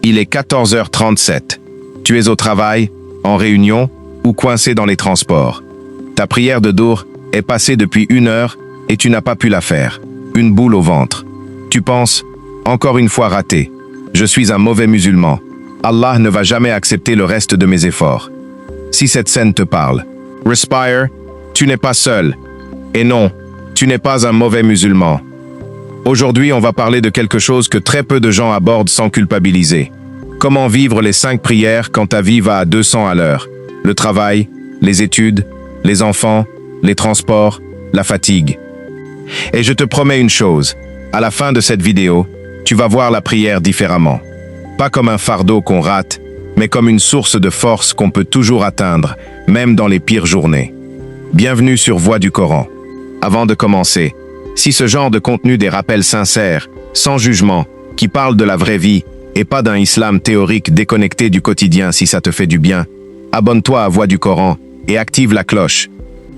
Il est 14h37. Tu es au travail, en réunion ou coincé dans les transports. Ta prière de Dhuhr est passée depuis 1 heure et tu n'as pas pu la faire. Une boule au ventre. Tu penses, encore une fois raté. Je suis un mauvais musulman. Allah ne va jamais accepter le reste de mes efforts. Si cette scène te parle, respire, tu n'es pas seul. Et non, tu n'es pas un mauvais musulman. Aujourd'hui, on va parler de quelque chose que très peu de gens abordent sans culpabiliser. Comment vivre les 5 prières quand ta vie va à 200 à l'heure? Le travail, les études, les enfants, les transports, la fatigue. Et je te promets une chose, à la fin de cette vidéo, tu vas voir la prière différemment. Pas comme un fardeau qu'on rate, mais comme une source de force qu'on peut toujours atteindre, même dans les pires journées. Bienvenue sur Voix du Coran. Avant de commencer, si ce genre de contenu des rappels sincères, sans jugement, qui parle de la vraie vie, et pas d'un islam théorique déconnecté du quotidien si ça te fait du bien, abonne-toi à Voix du Coran et active la cloche.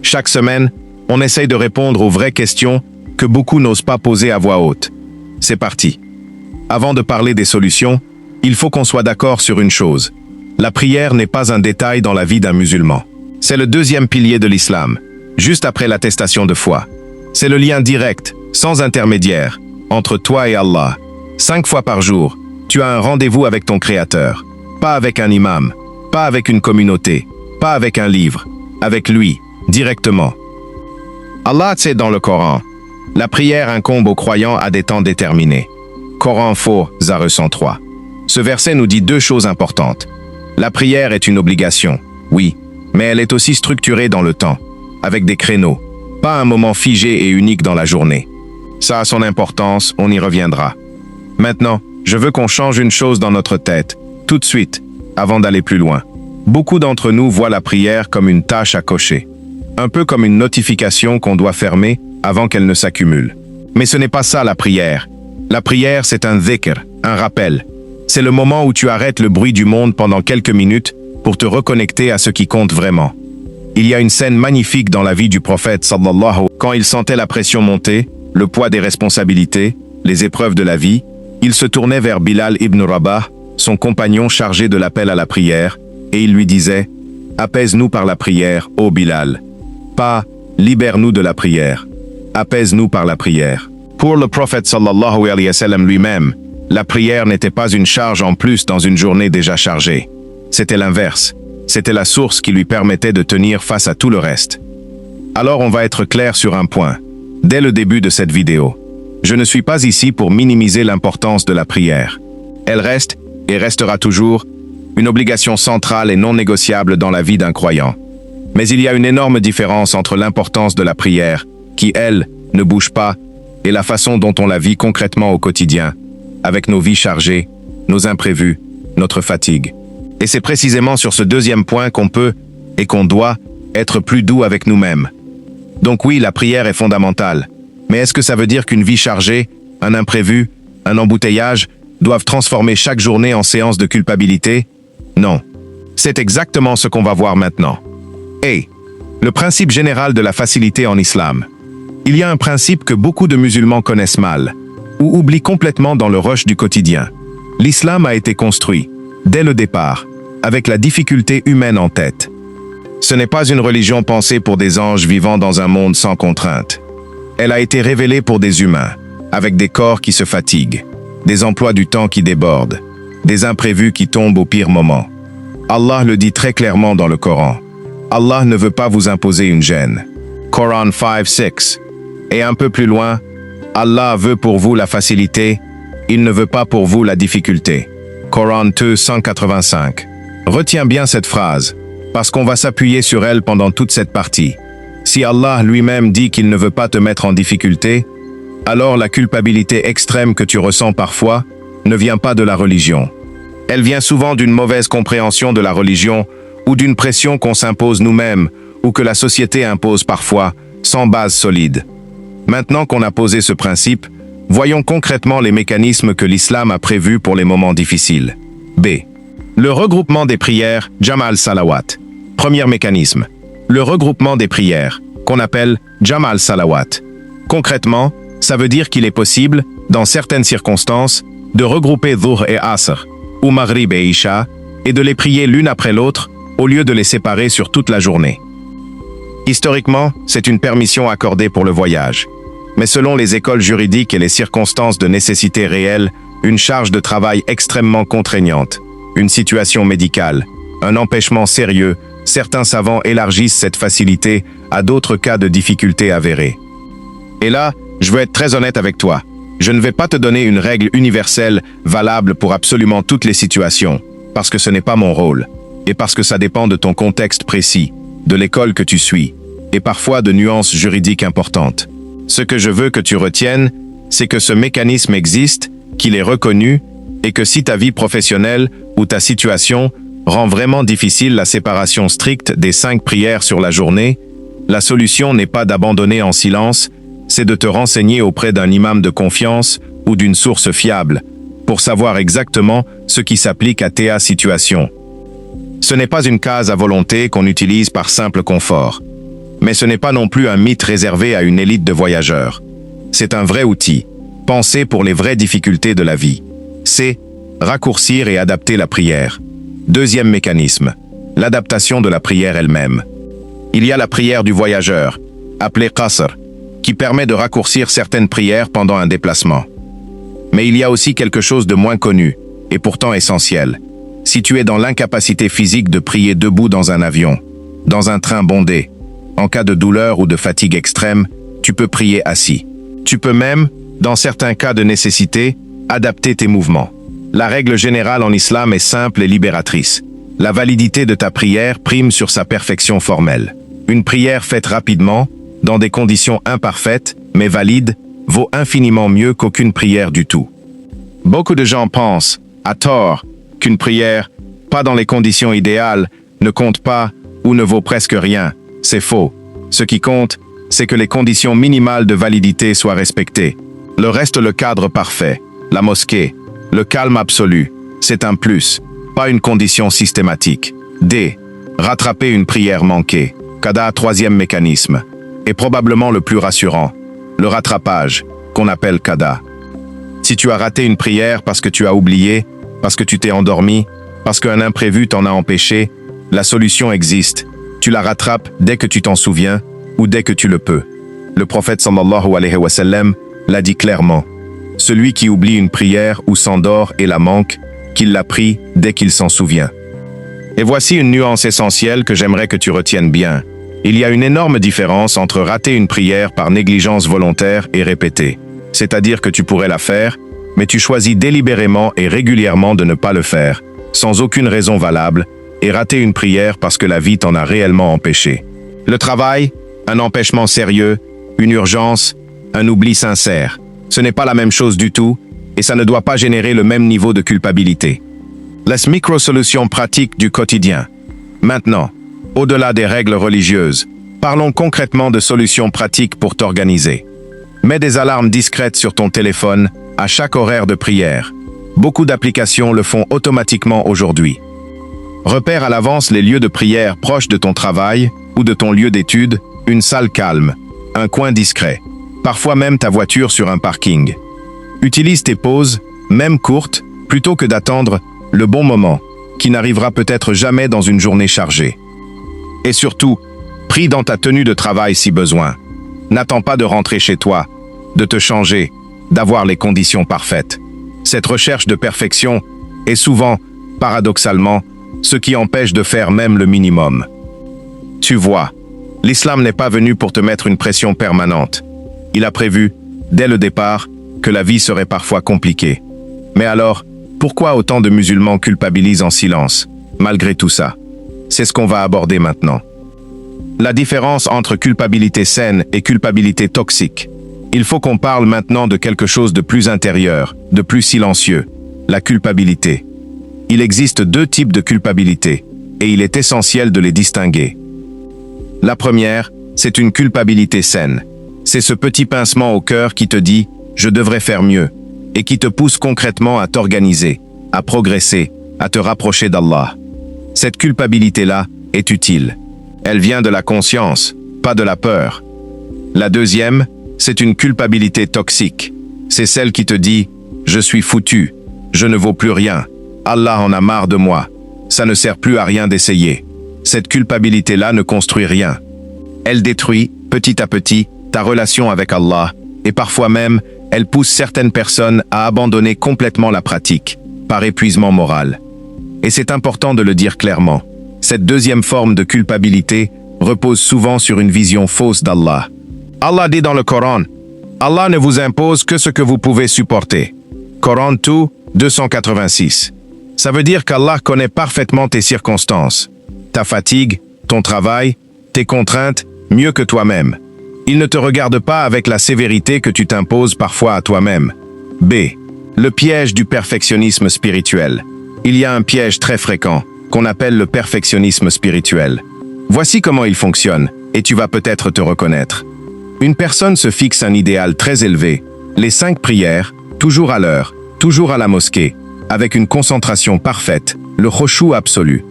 Chaque semaine, on essaye de répondre aux vraies questions que beaucoup n'osent pas poser à voix haute. C'est parti. Avant de parler des solutions, il faut qu'on soit d'accord sur une chose. La prière n'est pas un détail dans la vie d'un musulman. C'est le 2e pilier de l'islam, juste après l'attestation de foi. C'est le lien direct, sans intermédiaire, entre toi et Allah. 5 fois par jour, tu as un rendez-vous avec ton Créateur. Pas avec un imam, pas avec une communauté, pas avec un livre, avec lui, directement. Allah dit dans le Coran, la prière incombe aux croyants à des temps déterminés. Coran Faux, Zare 103. Ce verset nous dit 2 choses importantes. La prière est une obligation, oui, mais elle est aussi structurée dans le temps, avec des créneaux, pas un moment figé et unique dans la journée. Ça a son importance, on y reviendra. Maintenant, je veux qu'on change une chose dans notre tête, tout de suite, avant d'aller plus loin. Beaucoup d'entre nous voient la prière comme une tâche à cocher, un peu comme une notification qu'on doit fermer avant qu'elle ne s'accumule. Mais ce n'est pas ça la prière. La prière, c'est un dhikr, un rappel. C'est le moment où tu arrêtes le bruit du monde pendant quelques minutes pour te reconnecter à ce qui compte vraiment. Il y a une scène magnifique dans la vie du prophète sallallahu quand il sentait la pression monter, le poids des responsabilités, les épreuves de la vie, il se tournait vers Bilal ibn Rabah, son compagnon chargé de l'appel à la prière, et il lui disait « Apaise-nous par la prière, ô Bilal. Pas « Libère-nous de la prière. Apaise-nous par la prière. » Pour le prophète sallallahu alayhi wa sallam lui-même, la prière n'était pas une charge en plus dans une journée déjà chargée. C'était l'inverse. C'était la source qui lui permettait de tenir face à tout le reste. Alors on va être clair sur un point. Dès le début de cette vidéo, je ne suis pas ici pour minimiser l'importance de la prière. Elle reste, et restera toujours, une obligation centrale et non négociable dans la vie d'un croyant. Mais il y a une énorme différence entre l'importance de la prière, qui, elle, ne bouge pas, et la façon dont on la vit concrètement au quotidien, avec nos vies chargées, nos imprévus, notre fatigue. Et c'est précisément sur ce 2e point qu'on peut, et qu'on doit, être plus doux avec nous-mêmes. Donc oui, la prière est fondamentale. Mais est-ce que ça veut dire qu'une vie chargée, un imprévu, un embouteillage, doivent transformer chaque journée en séance de culpabilité? Non. C'est exactement ce qu'on va voir maintenant. Et le principe général de la facilité en islam. Il y a un principe que beaucoup de musulmans connaissent mal, ou oublient complètement dans le rush du quotidien. L'islam a été construit, dès le départ, avec la difficulté humaine en tête. Ce n'est pas une religion pensée pour des anges vivant dans un monde sans contraintes. Elle a été révélée pour des humains, avec des corps qui se fatiguent, des emplois du temps qui débordent, des imprévus qui tombent au pire moment. Allah le dit très clairement dans le Coran. Allah ne veut pas vous imposer une gêne. Coran 5:6. Et un peu plus loin, Allah veut pour vous la facilité, il ne veut pas pour vous la difficulté. Coran 2:185. Retiens bien cette phrase, parce qu'on va s'appuyer sur elle pendant toute cette partie. Si Allah lui-même dit qu'il ne veut pas te mettre en difficulté, alors la culpabilité extrême que tu ressens parfois ne vient pas de la religion. Elle vient souvent d'une mauvaise compréhension de la religion ou d'une pression qu'on s'impose nous-mêmes ou que la société impose parfois, sans base solide. Maintenant qu'on a posé ce principe, voyons concrètement les mécanismes que l'islam a prévus pour les moments difficiles. B. Le regroupement des prières, Jama' al-Salawat. Premier mécanisme. Le regroupement des prières, qu'on appelle Jama' al-Salawat. Concrètement, ça veut dire qu'il est possible, dans certaines circonstances, de regrouper Dhuhr et Asr, ou Maghrib et Isha, et de les prier l'une après l'autre, au lieu de les séparer sur toute la journée. Historiquement, c'est une permission accordée pour le voyage. Mais selon les écoles juridiques et les circonstances de nécessité réelle, une charge de travail extrêmement contraignante, une situation médicale, un empêchement sérieux, certains savants élargissent cette facilité à d'autres cas de difficultés avérées. Et là, je veux être très honnête avec toi. Je ne vais pas te donner une règle universelle valable pour absolument toutes les situations, parce que ce n'est pas mon rôle, et parce que ça dépend de ton contexte précis, de l'école que tu suis, et parfois de nuances juridiques importantes. Ce que je veux que tu retiennes, c'est que ce mécanisme existe, qu'il est reconnu, et que si ta vie professionnelle ou ta situation rend vraiment difficile la séparation stricte des 5 prières sur la journée, la solution n'est pas d'abandonner en silence, c'est de te renseigner auprès d'un imam de confiance ou d'une source fiable, pour savoir exactement ce qui s'applique à ta situation. Ce n'est pas une case à volonté qu'on utilise par simple confort. Mais ce n'est pas non plus un mythe réservé à une élite de voyageurs. C'est un vrai outil, pensé pour les vraies difficultés de la vie. C'est raccourcir et adapter la prière. Deuxième mécanisme, l'adaptation de la prière elle-même. Il y a la prière du voyageur, appelée qasr, qui permet de raccourcir certaines prières pendant un déplacement. Mais il y a aussi quelque chose de moins connu, et pourtant essentiel. Si tu es dans l'incapacité physique de prier debout dans un avion, dans un train bondé, en cas de douleur ou de fatigue extrême, tu peux prier assis. Tu peux même, dans certains cas de nécessité, adapter tes mouvements. La règle générale en islam est simple et libératrice. La validité de ta prière prime sur sa perfection formelle. Une prière faite rapidement, dans des conditions imparfaites, mais valides, vaut infiniment mieux qu'aucune prière du tout. Beaucoup de gens pensent, à tort, qu'une prière, pas dans les conditions idéales, ne compte pas ou ne vaut presque rien. C'est faux. Ce qui compte, c'est que les conditions minimales de validité soient respectées. Le reste, le cadre parfait, la mosquée, le calme absolu, c'est un plus, pas une condition systématique. D. Rattraper une prière manquée. Qada, troisième mécanisme, est probablement le plus rassurant. Le rattrapage, qu'on appelle qada. Si tu as raté une prière parce que tu as oublié, parce que tu t'es endormi, parce qu'un imprévu t'en a empêché, la solution existe. Tu la rattrapes dès que tu t'en souviens ou dès que tu le peux. Le prophète sallallahu alayhi wa sallam l'a dit clairement. Celui qui oublie une prière ou s'endort et la manque, qu'il la prie dès qu'il s'en souvient. Et voici une nuance essentielle que j'aimerais que tu retiennes bien. Il y a une énorme différence entre rater une prière par négligence volontaire et répétée. C'est-à-dire que tu pourrais la faire, mais tu choisis délibérément et régulièrement de ne pas le faire, sans aucune raison valable, et rater une prière parce que la vie t'en a réellement empêché. Le travail, un empêchement sérieux, une urgence, un oubli sincère. Ce n'est pas la même chose du tout, et ça ne doit pas générer le même niveau de culpabilité. Les micro-solutions pratiques du quotidien. Maintenant, au-delà des règles religieuses, parlons concrètement de solutions pratiques pour t'organiser. Mets des alarmes discrètes sur ton téléphone à chaque horaire de prière. Beaucoup d'applications le font automatiquement aujourd'hui. Repère à l'avance les lieux de prière proches de ton travail ou de ton lieu d'étude, une salle calme, un coin discret, parfois même ta voiture sur un parking. Utilise tes pauses, même courtes, plutôt que d'attendre le bon moment, qui n'arrivera peut-être jamais dans une journée chargée. Et surtout, prie dans ta tenue de travail si besoin. N'attends pas de rentrer chez toi, de te changer, d'avoir les conditions parfaites. Cette recherche de perfection est souvent, paradoxalement, ce qui empêche de faire même le minimum. Tu vois, l'islam n'est pas venu pour te mettre une pression permanente. Il a prévu, dès le départ, que la vie serait parfois compliquée. Mais alors, pourquoi autant de musulmans culpabilisent en silence, malgré tout ça? C'est ce qu'on va aborder maintenant. La différence entre culpabilité saine et culpabilité toxique. Il faut qu'on parle maintenant de quelque chose de plus intérieur, de plus silencieux, la culpabilité. Il existe 2 types de culpabilité, et il est essentiel de les distinguer. La première, c'est une culpabilité saine. C'est ce petit pincement au cœur qui te dit « je devrais faire mieux » et qui te pousse concrètement à t'organiser, à progresser, à te rapprocher d'Allah. Cette culpabilité-là est utile. Elle vient de la conscience, pas de la peur. La deuxième, c'est une culpabilité toxique. C'est celle qui te dit « je suis foutu, je ne vaux plus rien, Allah en a marre de moi. Ça ne sert plus à rien d'essayer. Cette culpabilité-là ne construit rien. Elle détruit, petit à petit, ta relation avec Allah, et parfois même, elle pousse certaines personnes à abandonner complètement la pratique, par épuisement moral. Et c'est important de le dire clairement. Cette deuxième forme de culpabilité repose souvent sur une vision fausse d'Allah. Allah dit dans le Coran, « Allah ne vous impose que ce que vous pouvez supporter. » Coran 2, 286. Ça veut dire qu'Allah connaît parfaitement tes circonstances, ta fatigue, ton travail, tes contraintes, mieux que toi-même. Il ne te regarde pas avec la sévérité que tu t'imposes parfois à toi-même. B. Le piège du perfectionnisme spirituel. Il y a un piège très fréquent, qu'on appelle le perfectionnisme spirituel. Voici comment il fonctionne, et tu vas peut-être te reconnaître. Une personne se fixe un idéal très élevé, les 5 prières, toujours à l'heure, toujours à la mosquée, avec une concentration parfaite, le khushu absolu.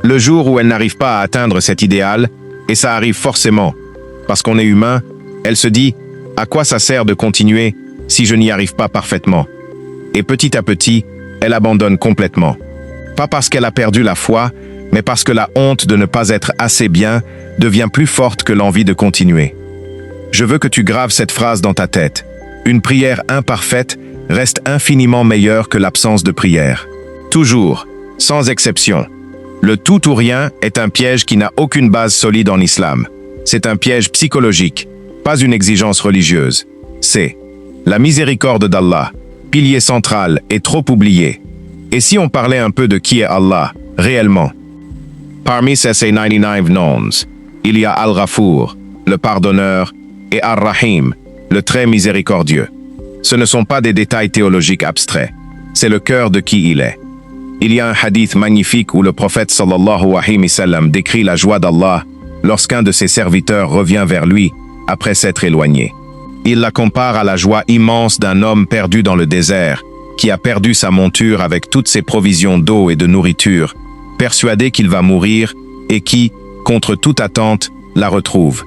Le jour où elle n'arrive pas à atteindre cet idéal, et ça arrive forcément, parce qu'on est humain, elle se dit « À quoi ça sert de continuer si je n'y arrive pas parfaitement ?» Et petit à petit, elle abandonne complètement. Pas parce qu'elle a perdu la foi, mais parce que la honte de ne pas être assez bien devient plus forte que l'envie de continuer. Je veux que tu graves cette phrase dans ta tête. Une prière imparfaite reste infiniment meilleure que l'absence de prière. Toujours, sans exception. Le tout ou rien est un piège qui n'a aucune base solide en islam. C'est un piège psychologique, pas une exigence religieuse. C'est la miséricorde d'Allah, pilier central et trop oublié. Et si on parlait un peu de qui est Allah, réellement? Parmi ces 99 noms, il y a Al-Ghafour, le pardonneur, et Ar-Rahim, le très miséricordieux. Ce ne sont pas des détails théologiques abstraits, c'est le cœur de qui il est. Il y a un hadith magnifique où le prophète sallallahu alayhi wa sallam décrit la joie d'Allah lorsqu'un de ses serviteurs revient vers lui après s'être éloigné. Il la compare à la joie immense d'un homme perdu dans le désert, qui a perdu sa monture avec toutes ses provisions d'eau et de nourriture, persuadé qu'il va mourir et qui, contre toute attente, la retrouve.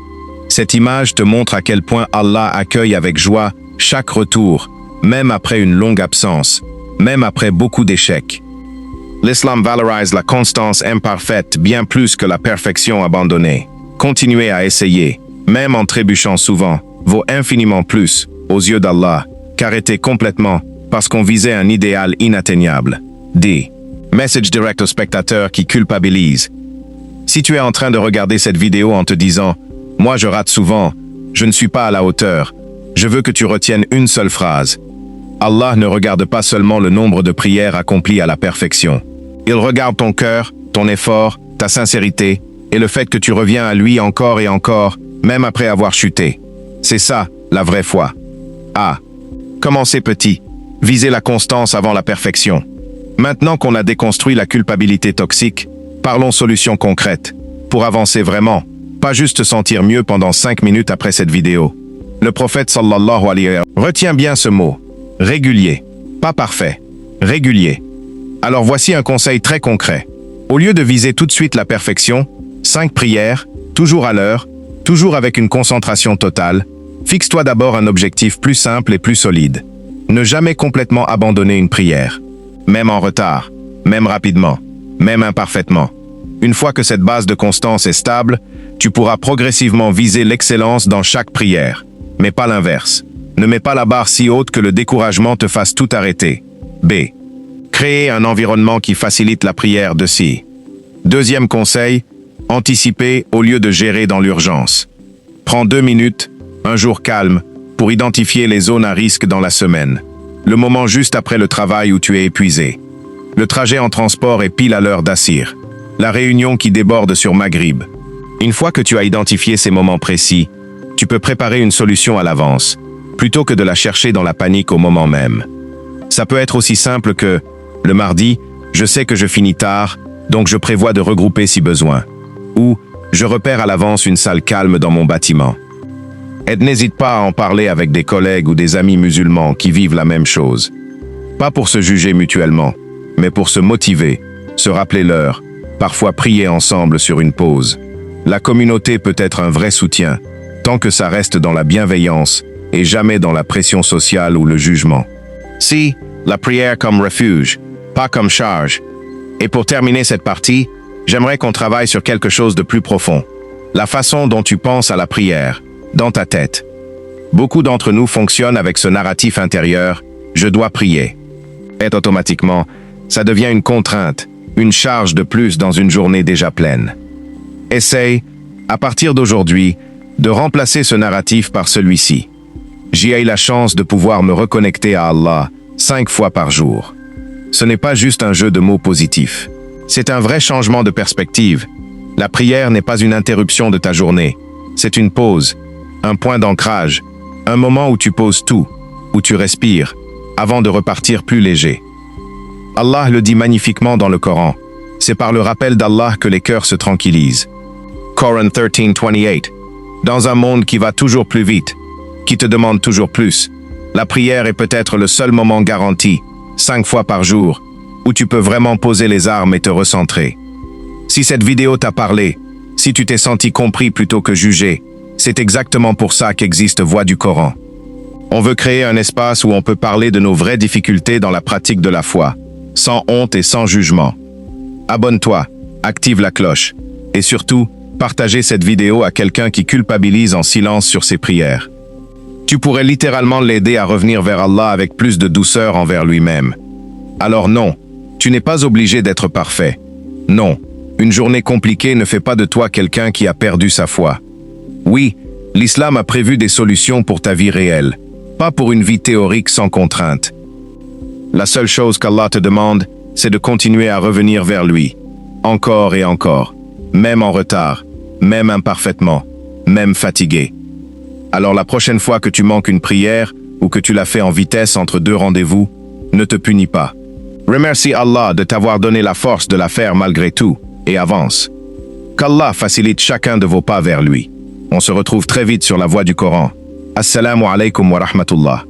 Cette image te montre à quel point Allah accueille avec joie chaque retour, même après une longue absence, même après beaucoup d'échecs. L'islam valorise la constance imparfaite bien plus que la perfection abandonnée. Continuer à essayer, même en trébuchant souvent, vaut infiniment plus, aux yeux d'Allah, qu'arrêter complètement parce qu'on visait un idéal inatteignable. D. Message direct aux spectateurs qui culpabilisent. Si tu es en train de regarder cette vidéo en te disant « Moi je rate souvent, je ne suis pas à la hauteur », je veux que tu retiennes une seule phrase. Allah ne regarde pas seulement le nombre de prières accomplies à la perfection. Il regarde ton cœur, ton effort, ta sincérité et le fait que tu reviens à lui encore et encore, même après avoir chuté. C'est ça, la vraie foi. A. Commencez petit. Visez la constance avant la perfection. Maintenant qu'on a déconstruit la culpabilité toxique, parlons solutions concrètes. Pour avancer vraiment, pas juste se sentir mieux pendant 5 minutes après cette vidéo. Le prophète sallallahu alayhi wa sallam retient bien ce mot. Régulier. Pas parfait. Régulier. Alors voici un conseil très concret. Au lieu de viser tout de suite la perfection, 5 prières, toujours à l'heure, toujours avec une concentration totale, fixe-toi d'abord un objectif plus simple et plus solide. Ne jamais complètement abandonner une prière. Même en retard, même rapidement, même imparfaitement. Une fois que cette base de constance est stable, tu pourras progressivement viser l'excellence dans chaque prière. Mais pas l'inverse. Ne mets pas la barre si haute que le découragement te fasse tout arrêter. B. Créer un environnement qui facilite la prière de si. Deuxième conseil, anticiper au lieu de gérer dans l'urgence. Prends 2 minutes, un jour calme, pour identifier les zones à risque dans la semaine. Le moment juste après le travail où tu es épuisé. Le trajet en transport est pile à l'heure d'Assir. La réunion qui déborde sur Maghrib. Une fois que tu as identifié ces moments précis, tu peux préparer une solution à l'avance, plutôt que de la chercher dans la panique au moment même. Ça peut être aussi simple que, le mardi, je sais que je finis tard, donc je prévois de regrouper si besoin. Ou, je repère à l'avance une salle calme dans mon bâtiment. Et n'hésite pas à en parler avec des collègues ou des amis musulmans qui vivent la même chose. Pas pour se juger mutuellement, mais pour se motiver, se rappeler l'heure, parfois prier ensemble sur une pause. La communauté peut être un vrai soutien, tant que ça reste dans la bienveillance et jamais dans la pression sociale ou le jugement. Si, la prière comme refuge, pas comme charge. Et pour terminer cette partie, j'aimerais qu'on travaille sur quelque chose de plus profond. La façon dont tu penses à la prière, dans ta tête. Beaucoup d'entre nous fonctionnent avec ce narratif intérieur « je dois prier ». Et automatiquement, ça devient une contrainte, une charge de plus dans une journée déjà pleine. Essaye, à partir d'aujourd'hui, de remplacer ce narratif par celui-ci. J'y ai la chance de pouvoir me reconnecter à Allah 5 fois par jour. Ce n'est pas juste un jeu de mots positifs. C'est un vrai changement de perspective. La prière n'est pas une interruption de ta journée. C'est une pause, un point d'ancrage, un moment où tu poses tout, où tu respires, avant de repartir plus léger. Allah le dit magnifiquement dans le Coran. C'est par le rappel d'Allah que les cœurs se tranquillisent. Coran 13:28. Dans un monde qui va toujours plus vite, qui te demande toujours plus, la prière est peut-être le seul moment garanti, 5 fois par jour, où tu peux vraiment poser les armes et te recentrer. Si cette vidéo t'a parlé, si tu t'es senti compris plutôt que jugé, c'est exactement pour ça qu'existe Voix du Coran. On veut créer un espace où on peut parler de nos vraies difficultés dans la pratique de la foi, sans honte et sans jugement. Abonne-toi, active la cloche, et surtout, partagez cette vidéo à quelqu'un qui culpabilise en silence sur ses prières. Tu pourrais littéralement l'aider à revenir vers Allah avec plus de douceur envers lui-même. Alors non, tu n'es pas obligé d'être parfait. Non, une journée compliquée ne fait pas de toi quelqu'un qui a perdu sa foi. Oui, l'islam a prévu des solutions pour ta vie réelle, pas pour une vie théorique sans contrainte. La seule chose qu'Allah te demande, c'est de continuer à revenir vers lui, encore et encore, même en retard, même imparfaitement, même fatigué. Alors la prochaine fois que tu manques une prière ou que tu l'as fait en vitesse entre 2 rendez-vous, ne te punis pas. Remercie Allah de t'avoir donné la force de la faire malgré tout et avance. Qu'Allah facilite chacun de vos pas vers lui. On se retrouve très vite sur la voie du Coran. Assalamu alaikum wa rahmatullah.